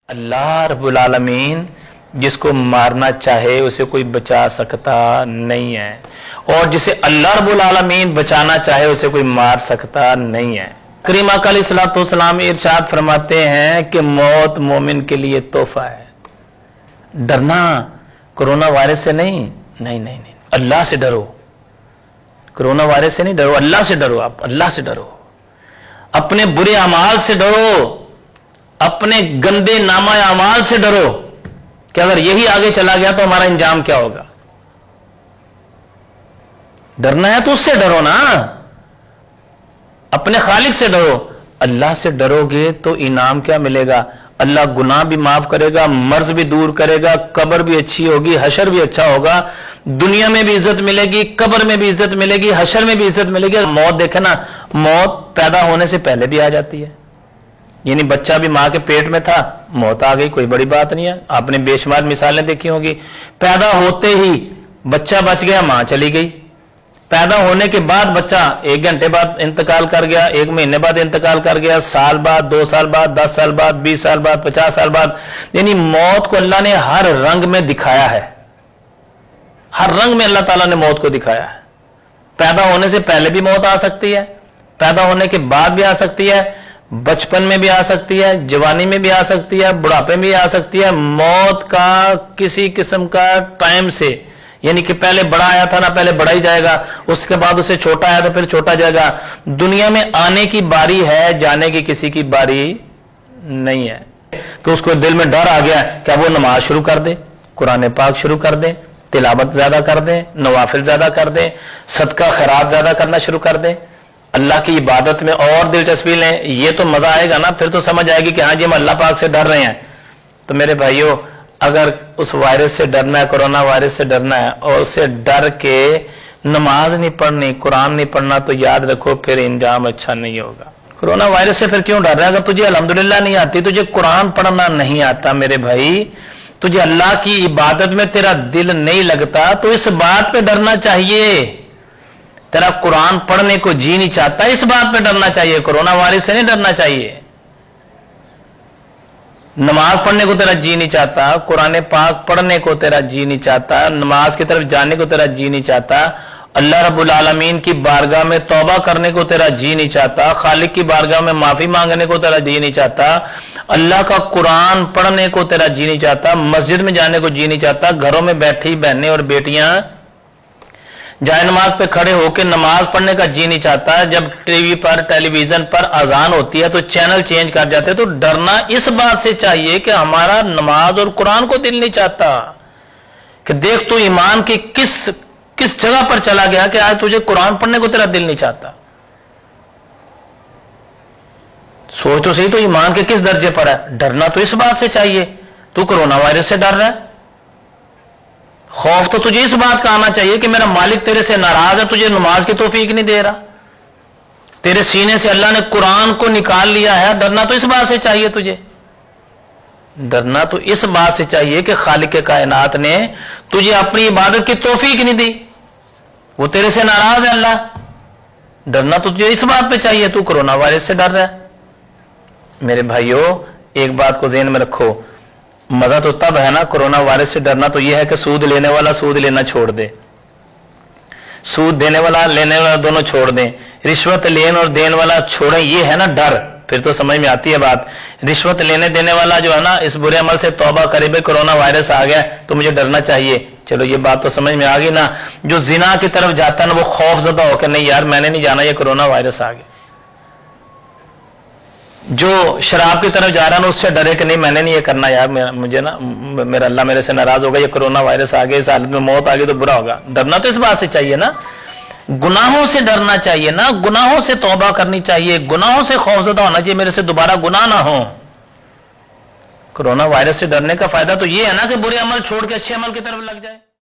اللہ رب العالمین جس کو مارنا چاہے اسے کوئی بچا سکتا نہیں ہے، اور جسے اللہ رب العالمین بچانا چاہے اسے کوئی مار سکتا نہیں ہے۔ کریم آقا علیہ الصلوۃ والسلام ارشاد فرماتے ہیں کہ موت مومن کے لیے تحفہ ہے۔ ڈرنا کرونا وائرس سے نہیں، اللہ سے ڈرو۔ کرونا وائرس سے نہیں ڈرو، اللہ سے ڈرو، آپ اللہ سے ڈرو، اپنے برے اعمال سے ڈرو، اپنے گندے نامہ اعمال سے ڈرو کہ اگر یہی آگے چلا گیا تو ہمارا انجام کیا ہوگا۔ ڈرنا ہے تو اس سے ڈرو نا، اپنے خالق سے ڈرو۔ اللہ سے ڈرو گے تو انعام کیا ملے گا؟ اللہ گناہ بھی معاف کرے گا، مرض بھی دور کرے گا، قبر بھی اچھی ہوگی، حشر بھی اچھا ہوگا، دنیا میں بھی عزت ملے گی، قبر میں بھی عزت ملے گی، حشر میں بھی عزت ملے گی۔ موت دیکھیں نا، موت پیدا ہونے سے پہلے بھی آ جاتی ہے، یعنی بچہ بھی ماں کے پیٹ میں تھا، موت آ گئی، کوئی بڑی بات نہیں ہے۔ آپ نے بے شمار مثالیں دیکھی ہوں گی، پیدا ہوتے ہی بچہ بچ گیا، ماں چلی گئی، پیدا ہونے کے بعد بچہ 1 گھنٹے بعد انتقال کر گیا، 1 مہینے بعد انتقال کر گیا، سال بعد، 2 سال بعد، 10 سال بعد، 20 سال بعد، 50 سال بعد، یعنی موت کو اللہ نے ہر رنگ میں دکھایا ہے، ہر رنگ میں اللہ تعالیٰ نے موت کو دکھایا ہے۔ پیدا ہونے سے پہلے بھی موت آ سکتی ہے، پیدا ہونے کے بعد بھی آ سکتی ہے، بچپن میں بھی آ سکتی ہے، جوانی میں بھی آ سکتی ہے، بڑھاپے میں بھی آ سکتی ہے۔ موت کا کسی قسم کا ٹائم سے، یعنی کہ پہلے بڑا آیا تھا نا، پہلے بڑا ہی جائے گا، اس کے بعد اسے چھوٹا آیا تو پھر چھوٹا جائے گا۔ دنیا میں آنے کی باری ہے، جانے کی کسی کی باری نہیں ہے کہ اس کو دل میں ڈر آ گیا کہ اب وہ نماز شروع کر دے، قرآن پاک شروع کر دے، تلاوت زیادہ کر دیں، نوافل زیادہ کر دیں، صدقہ خیرات زیادہ کرنا شروع کر دیں، اللہ کی عبادت میں اور دلچسپی لیں، یہ تو مزہ آئے گا نا، پھر تو سمجھ آئے گی کہ ہاں جی ہم اللہ پاک سے ڈر رہے ہیں۔ تو میرے بھائیوں، اگر اس وائرس سے ڈرنا ہے، کرونا وائرس سے ڈرنا ہے، اور اسے ڈر کے نماز نہیں پڑھنی، قرآن نہیں پڑھنا، تو یاد رکھو پھر انجام اچھا نہیں ہوگا۔ کرونا وائرس سے پھر کیوں ڈر رہا ہے؟ اگر تجھے الحمدللہ نہیں آتی، تجھے قرآن پڑھنا نہیں آتا، میرے بھائی، تجھے اللہ کی عبادت میں تیرا دل نہیں لگتا، تو اس بات پہ ڈرنا چاہیے۔ تیرا قرآن پڑھنے کو جی نہیں چاہتا، اس بات پہ ڈرنا چاہیے، کرونا وائرس سے نہیں ڈرنا چاہیے۔ نماز پڑھنے کو تیرا جی نہیں چاہتا، قرآن پاک پڑھنے کو تیرا جی نہیں چاہتا، نماز کی طرف جانے کو تیرا جی نہیں چاہتا، اللہ رب العالمین کی بارگاہ میں توبہ کرنے کو تیرا جی نہیں چاہتا، خالق کی بارگاہ میں معافی مانگنے کو تیرا جی نہیں چاہتا، اللہ کا قرآن پڑھنے کو تیرا جی نہیں چاہتا، مسجد میں جانے کو جی نہیں چاہتا، گھروں میں بیٹھی بہنیں اور بیٹیاں جائے نماز پہ کھڑے ہو کے نماز پڑھنے کا جی نہیں چاہتا، جب ٹی وی پر، ٹیلی ویژن پر اذان ہوتی ہے تو چینل چینج کر جاتے، تو ڈرنا اس بات سے چاہیے کہ ہمارا نماز اور قرآن کو دل نہیں چاہتا، کہ دیکھ تو ایمان کی کس جگہ پر چلا گیا کہ آج تجھے قرآن پڑھنے کو تیرا دل نہیں چاہتا۔ سوچ تو صحیح، تو ایمان کے کس درجے پر ہے؟ ڈرنا تو اس بات سے چاہیے، تو کرونا وائرس سے ڈر رہا ہے۔ خوف تو تجھے اس بات کا آنا چاہیے کہ میرا مالک تیرے سے ناراض ہے، تجھے نماز کی توفیق نہیں دے رہا، تیرے سینے سے اللہ نے قرآن کو نکال لیا ہے۔ ڈرنا تو اس بات سے چاہیے تجھے، ڈرنا تو اس بات سے چاہیے کہ خالق کائنات نے تجھے اپنی عبادت کی توفیق نہیں دی، وہ تیرے سے ناراض ہے اللہ۔ ڈرنا تو تجھے اس بات پہ چاہیے، تو کرونا وائرس سے ڈر رہا ہے۔ میرے بھائیوں، ایک بات کو ذہن میں رکھو، مزہ تو تب ہے نا کرونا وائرس سے ڈرنا، تو یہ ہے کہ سود لینے والا سود لینا چھوڑ دے، سود دینے والا لینے والا دونوں چھوڑ دیں، رشوت لینے اور دینے والا چھوڑیں، یہ ہے نا ڈر۔ پھر تو سمجھ میں آتی ہے بات۔ رشوت لینے دینے والا جو ہے نا، اس برے عمل سے توبہ کرے، بھائی کرونا وائرس آ گیا تو مجھے ڈرنا چاہیے، چلو یہ بات تو سمجھ میں آ گئی نا۔ جو زنا کی طرف جاتا ہے نا، وہ خوف زدہ ہو کہ نہیں یار میں نے نہیں جانا، یہ کرونا وائرس آ گیا۔ جو شراب کی طرف جا رہا ہے نا، اس سے ڈرے کہ نہیں میں نے نہیں یہ کرنا یار، مجھے نا میرا اللہ میرے سے ناراض ہوگا، یہ کرونا وائرس آ گیا، اس حالت میں موت آ گئی تو برا ہوگا۔ ڈرنا تو اس بات سے چاہیے نا، گناہوں سے ڈرنا چاہیے نا، گناہوں سے توبہ کرنی چاہیے، گناہوں سے خوفزدہ ہونا چاہیے، میرے سے دوبارہ گناہ نہ ہو۔ کرونا وائرس سے ڈرنے کا فائدہ تو یہ ہے نا کہ برے عمل چھوڑ کے اچھے عمل کی طرف لگ جائے۔